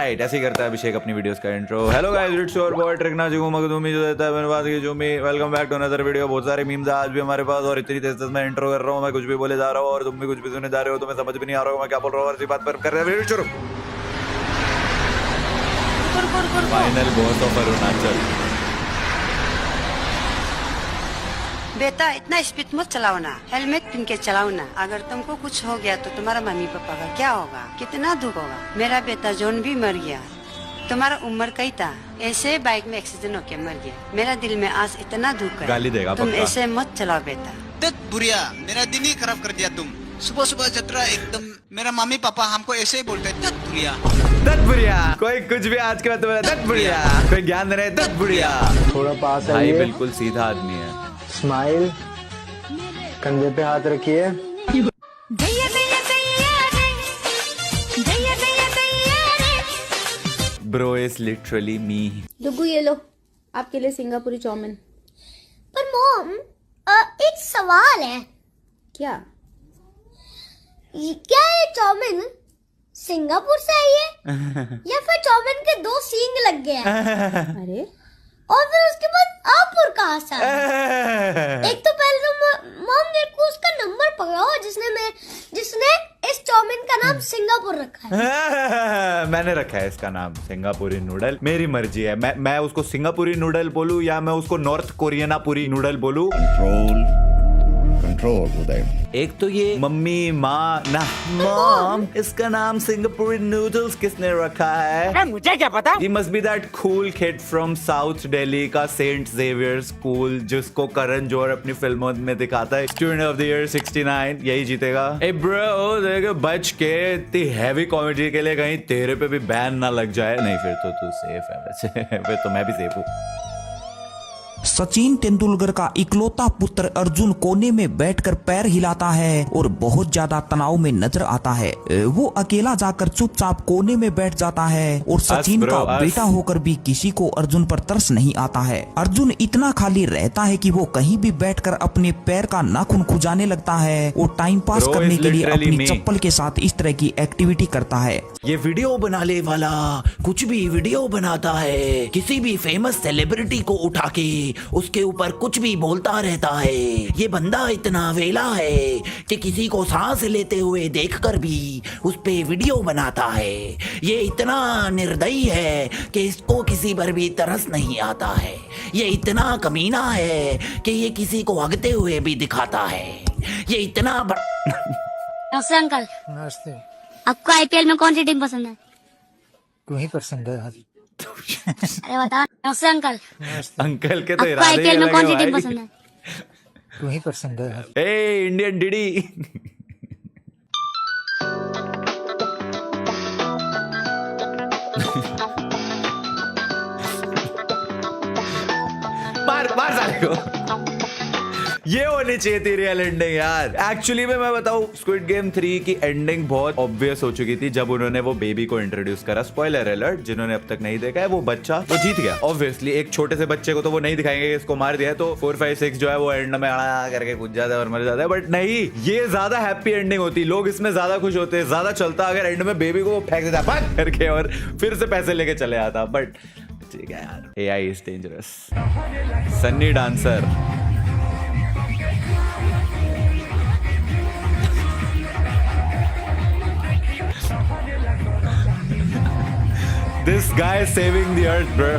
Right, ऐसे ही करता है अभिषेक अपनी वीडियोस का intro. Hello guys, it's your boy ट्रिकना जिगो मखदूमी जो देता है धन्यवाद की जुमी। Welcome back to another video. बहुत सारे मीम्स आज भी हमारे पास और इतनी तेज मैं इंट्रो कर रहा हूँ, मैं कुछ भी बोले जा रहा हूँ और तुम भी कुछ भी सुने जा रहे हो, तुम्हें समझ भी नहीं आ रहा हो मैं क्या बोल रहा हूँ। और इसी बात पर कर रहे हैं वीडियो शुरू। Final boss of Arunachal. बेटा इतना स्पीड मत चलाओ ना, हेलमेट पहन के चलाओ ना। अगर तुमको कुछ हो गया तो तुम्हारा मम्मी पापा का क्या होगा, कितना दुख होगा। मेरा बेटा जॉन भी मर गया, तुम्हारा उम्र कई था, ऐसे बाइक में एक्सीडेंट होके मर गया। मेरा दिल में आज इतना दुख है, गाली देगा तुम पक्का। ऐसे मत चलाओ बेटा। दत्त बुढ़िया, मेरा दिन ही खराब कर दिया तुम। सुबह सुबह जतरा एकदम। मेरा मम्मी पापा हमको ऐसे ही बोलते हैं, दत्त बुढ़िया। दत्त बुढ़िया, कोई कुछ भी आज के बाद तुम्हारा दत्त बुढ़िया, कोई ज्ञान दे रहे दत्त बुढ़िया। थोड़ा पास भाई आइए, बिल्कुल सीधा आदमी है। स्माइल, कंधे पे हाथ रखिए। ब्रो इज लिटरली मी। दुगु ये लो, आपके लिए सिंगापुरी चाउमीन। पर मॉम, एक सवाल है। क्या? क्या ये चाउमीन सिंगापुर से आई है या फिर चाउमीन के दो सींग लग गए हैं? अरे और फिर उसके बाद आपुर कहाँ से आया? एक तो पहले तो मॉम मेरे को उसका नंबर पकड़ाओ जिसने इस चाउमीन का नाम सिंगापुर रखा है। मैंने रखा है इसका नाम सिंगापुरी नूडल। मेरी मर्जी है, मैं उसको सिंगापुरी नूडल बोलूं या मैं उसको नॉर्थ कोरियना पूरी नूडल बोलूं। कंट्रोल उदय। एक तो ये मम्मी माँ ना मॉम, इसका नाम सिंगापुरी नूडल्स किसने रखा है? मुझे क्या पता। He must be that cool kid from South Delhi का सेंट जेवियर स्कूल जिसको करण जौहर अपनी फिल्मों में दिखाता है। स्टूडेंट ऑफ द ईयर 69 यही जीतेगा। ए ब्रो देख बच के, इतनी हैवी कॉमेडी के लिए कहीं तेरे पे भी बैन ना लग जाए। नहीं फिर तो तू सेफ है वैसे। फिर तो मैं भी सेफ हूँ। सचिन तेंदुलकर का इकलौता पुत्र अर्जुन कोने में बैठकर पैर हिलाता है और बहुत ज्यादा तनाव में नजर आता है। वो अकेला जाकर चुपचाप कोने में बैठ जाता है और सचिन का बेटा होकर भी किसी को अर्जुन पर तरस नहीं आता है। अर्जुन इतना खाली रहता है कि वो कहीं भी बैठकर अपने पैर का नाखून खुजाने लगता है और टाइम पास करने के लिए अपनी चप्पल के साथ इस तरह की एक्टिविटी करता है। ये वीडियो बनाने वाला कुछ भी वीडियो बनाता है, किसी भी फेमस सेलिब्रिटी को उठा के उसके ऊपर कुछ भी बोलता रहता है। ये बंदा इतना वेला है कि किसी को सांस लेते हुए देखकर भी उस पे वीडियो बनाता है। ये इतना निर्दयी है कि इसको किसी पर भी तरस नहीं आता है। ये इतना कमीना है कि ये किसी को हगते हुए भी दिखाता है। ये इतना नमस्ते अंकल। नमस्ते। आपको आईपीएल में कौन सी टीम पसंद है? तुम्हें पसंद है? अरे बताओ। नमस्ते अंकल। अंकल के तो आपको इरादे आईपीएल में अलग कौन है सी टीम भाई। पसंद है? तुम्हें पसंद है? ए इंडियन डीडी। मार साले को। ये होनी चाहिए थी रियल एंडिंग यार। एक्चुअली में मैं बताऊं, स्क्विड गेम 3 की एंडिंग बहुत ऑब्वियस हो चुकी थी जब उन्होंने वो बेबी को इंट्रोड्यूस करा। स्पॉइलर अलर्ट, जिन्होंने अब तक नहीं देखा है, वो बच्चा वो जीत गया। ऑब्वियसली एक छोटे से बच्चे को तो वो नहीं दिखाएंगे इसको मार दिया, तो 4, 5, 6 जो है वो एंड में आड़ा करके कूद जाता है और मर जाता है। बट नहीं, ये ज्यादा हैप्पी एंडिंग होती, लोग इसमें ज्यादा खुश होते, ज्यादा चलता अगर एंड में बेबी को फेंक देता भाग करके और फिर से पैसे लेके चले आता। बट ठीक है यार, AI is dangerous. Sunny dancer. This guy is saving the earth, bro.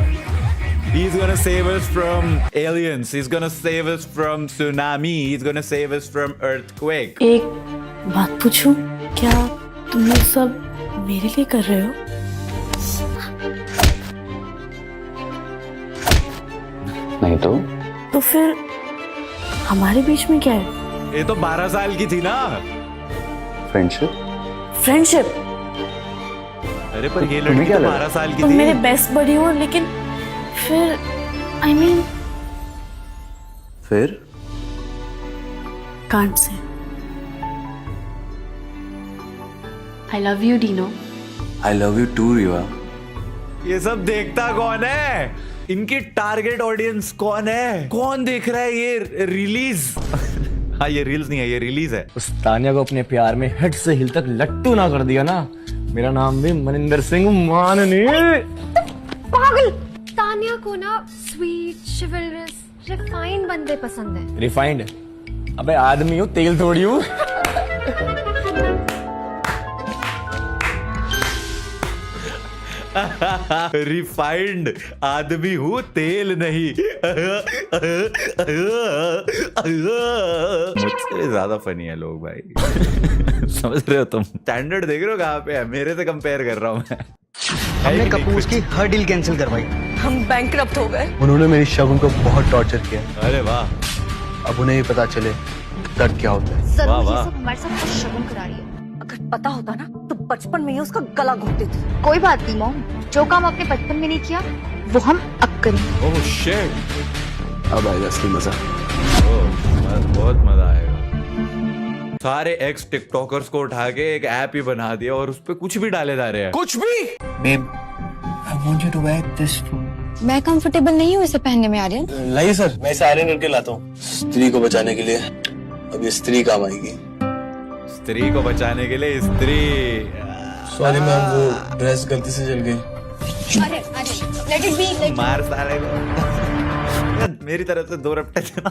He's gonna save us from aliens. He's gonna save us from tsunami. He's gonna save us from earthquake. एक बात पूछूं, क्या तुम ये सब मेरे लिए कर रहे हो? नहीं तो फिर हमारे बीच में क्या है? ये तो 12 साल की थी ना। फ्रेंडशिप। फ्रेंडशिप। अरे पर ये लड़की तो 12 साल की तुम थी। मेरे बेस्ट बडी हो, लेकिन फिर I mean फिर can't say. I love you, Dino. I love you too Riva. ये सब देखता कौन है? इनकी टारगेट ऑडियंस कौन है? कौन देख रहा है ये रिलीज? हाँ ये रील्स नहीं है, ये रिलीज है। उस तानिया को अपने प्यार में हेड से हिल तक लट्टू ना कर दिया ना, मेरा नाम भी मनिंदर सिंह माननी। पागल। तानिया को ना स्वीट चिवलरस रिफाइंड बंदे पसंद है। रिफाइंड? अबे आदमी हूँ, तेल थोड़ी हूँ। रिफाइंड आदमी हूँ, तेल नहीं। मुझसे ज्यादा फनी है लोग भाई। समझ रहे हो तुम? स्टैंडर्ड देख रहे हो कहाँ पे है? मेरे से कंपेयर कर रहा हूँ मैं। हमने कपूर की हर डील कैंसिल करवाई। हम बैंकरप्ट हो गए। उन्होंने मेरी शगुन को बहुत टॉर्चर किया। अरे वाह। अब उन्हें भी पता चले दर्द क्या होता है। सर वाह, ये वाह। सब हमारे साथ कुछ शगुन करा रही है। अगर पता होता ना तो बचपन में ही उसका गला घोट देती। कोई बात नहीं मॉम, जो काम आपने बचपन में नहीं किया वो हम अब करेंगे। Oh shit. अब आएगा असली मजा। बहुत मजा आएगा। सारे एक्स टिकटॉकर्स को उठा के एक ऐप ही बना दिया और उस पे कुछ भी डाले जा रहे हैं। कुछ भी। Babe, I want you to wear this too. मैं कंफर्टेबल नहीं हूँ इसे पहनने में आर्यन। नहीं सर, मैं इसे आयरन करके लाता हूँ स्त्री को बचाने के लिए। अब ये स्त्री काम आएगी। स्त्री को बचाने के लिए स्त्री। सॉरी मैम, वो ड्रेस गलती से जल गई। अरे अरे लेट इट बी। मार साले को। मेरी तरफ से 2 रपटे देना।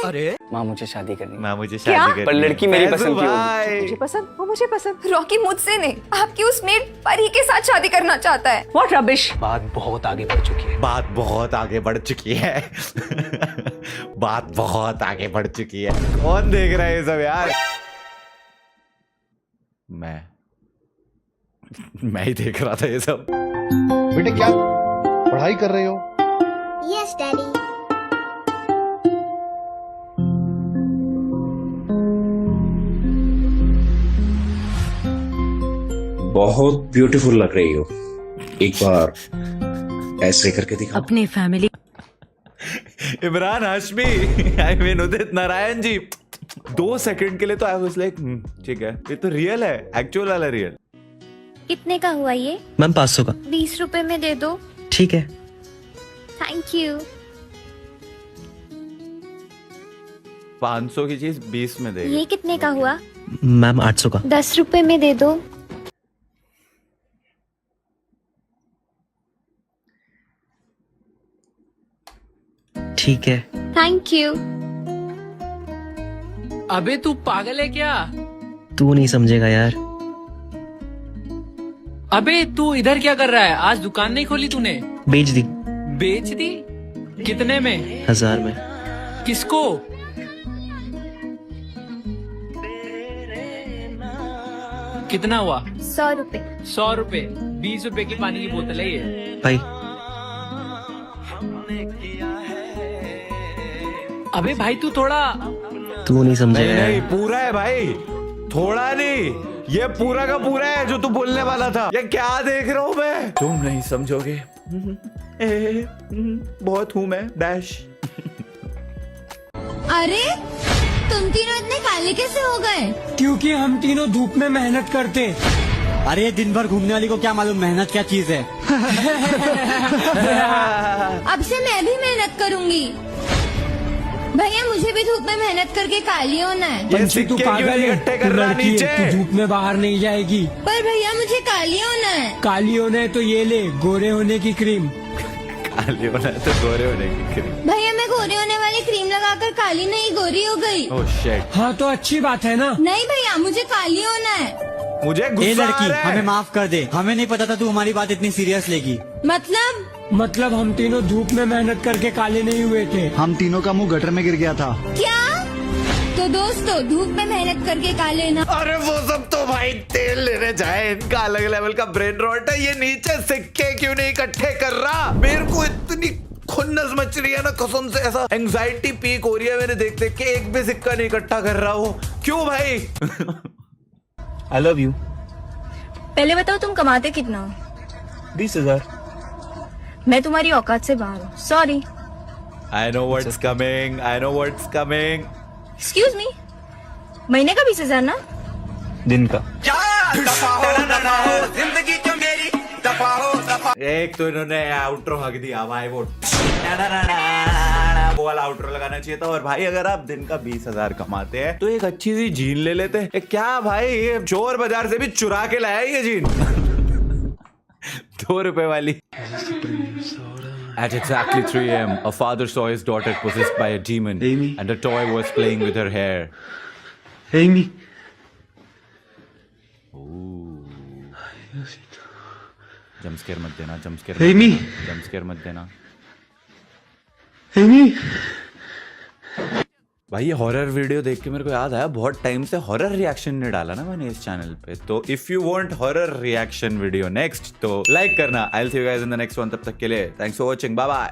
अरे माँ मुझे शादी करनी। मैं मुझे शादी करनी पर लड़की मेरी पसंद की होगी। भाई। मुझे पसंद, वो मुझे पसंद। रॉकी मुझसे नहीं, आपकी उस मेड परी के साथ शादी करना चाहता है। What rubbish. बात बहुत आगे बढ़ चुकी है। बात बहुत आगे बढ़ चुकी है। बात बहुत आगे बढ़ चुकी है। कौन देख रहा है ये सब यार? मैं ही देख रहा था ये सब। बेटे क्या पढ़ाई कर रहे हो? Yes daddy. बहुत ब्यूटीफुल लग रही हो, एक बार ऐसे करके दिखा। अपनी family. Imran Hashmi, I mean Udit Narayan ji. 2 second के लिए तो आई वाज लाइक ठीक है, ये तो रियल है, एक्चुअल वाला रियल। कितने का हुआ ये? मैम 500 का। 20 रुपए में दे दो। ठीक है। Thank you. 500 की चीज 20 में दे। ये कितने का हुआ? मैम 800 का। 10 रुपए में दे दो। ठीक है। Thank you. अबे तू पागल है क्या? तू नहीं समझेगा यार। अबे तू इधर क्या कर रहा है? आज दुकान नहीं खोली तूने? बेच दी। बेच दी? कितने में? 1000 में। किसको? कितना हुआ? 100 रुपए। 100 रुपए। 20 रुपए की पानी की बोतल है ये। भाई अबे भाई तू थोड़ा। तू नहीं समझेगा नहीं, यार। पूरा है भाई, थोड़ा नहीं, ये पूरा का पूरा है जो तू बोलने वाला था। ये क्या देख रहा हूँ मैं? तुम नहीं समझोगे। बहुत हूँ मैं डैश। अरे तुम तीनों इतने काले कैसे हो गए? क्योंकि हम तीनों धूप में मेहनत करते। अरे दिन भर घूमने वाली को क्या मालूम मेहनत क्या चीज है। अब से मैं भी मेहनत करूंगी। भैया मुझे भी धूप में मेहनत करके काली होना है। ये सिक्के क्यों इकट्ठे कर रहा नीचे? धूप में बाहर नहीं जाएगी। पर भैया मुझे काली होना है। काली होना है तो ये ले गोरे होने की क्रीम। काली होना है तो गोरे होने की क्रीम। भैया मैं गोरी होने वाली क्रीम लगाकर काली नहीं गोरी हो गई। Oh shit. हाँ तो अच्छी बात है ना। नहीं भैया मुझे काली होना है। मुझे गुस्सा आ रहा है। माफ कर दे, हमें नहीं पता था तू हमारी बात इतनी सीरियस लेगी। मतलब हम तीनों धूप में मेहनत करके काले नहीं हुए थे। हम तीनों का मुंह गटर में गिर गया था। क्या? तो दोस्तों धूप में मेहनत करके काले ना। अरे वो सब तो भाई तेल लेने जाए, इनका अलग लेवल का ब्रेन रॉट है। ये नीचे सिक्के क्यों नहीं इकट्ठे कर रहा? मेरे को इतनी खुन्नस मच रही है ना कसम से, ऐसा एंजाइटी पीक हो रही है मैंने देख देख के। एक भी सिक्का नहीं इकट्ठा कर रहा वो, क्यों भाई? आई लव यू। पहले बताओ तुम कमाते कितना हो? 20,000। मैं तुम्हारी औकात से बाहर हूँ, sorry. I know what's coming. I know what's coming. Excuse me, महीने का 20,000 ना? दिन का। एक तो इन्होंने आउट्रो हक दिया भाई, वो वाला आउट्रो लगाना चाहिए था। और भाई अगर आप दिन का 20,000 कमाते हैं तो एक अच्छी सी जीन ले लेते हैं। क्या भाई, ये चोर बाजार से भी चुरा के लाया ये जीन। 2 रुपए वाली। At exactly 3 a.m., a father saw his daughter possessed by a demon, Amy. and a toy was playing with her hair. Amy. Jump scare मत देना, जम्पस्केयर Amy. जम्पस्केयर मत देना। Amy. भाई ये हॉरर वीडियो देख के मेरे को याद आया, बहुत टाइम से हॉरर रिएक्शन नहीं डाला ना मैंने इस चैनल पे। तो if you want horror reaction video next तो लाइक करना। I will see you guys in the next one. तब तक के लिए thanks for watching, bye bye.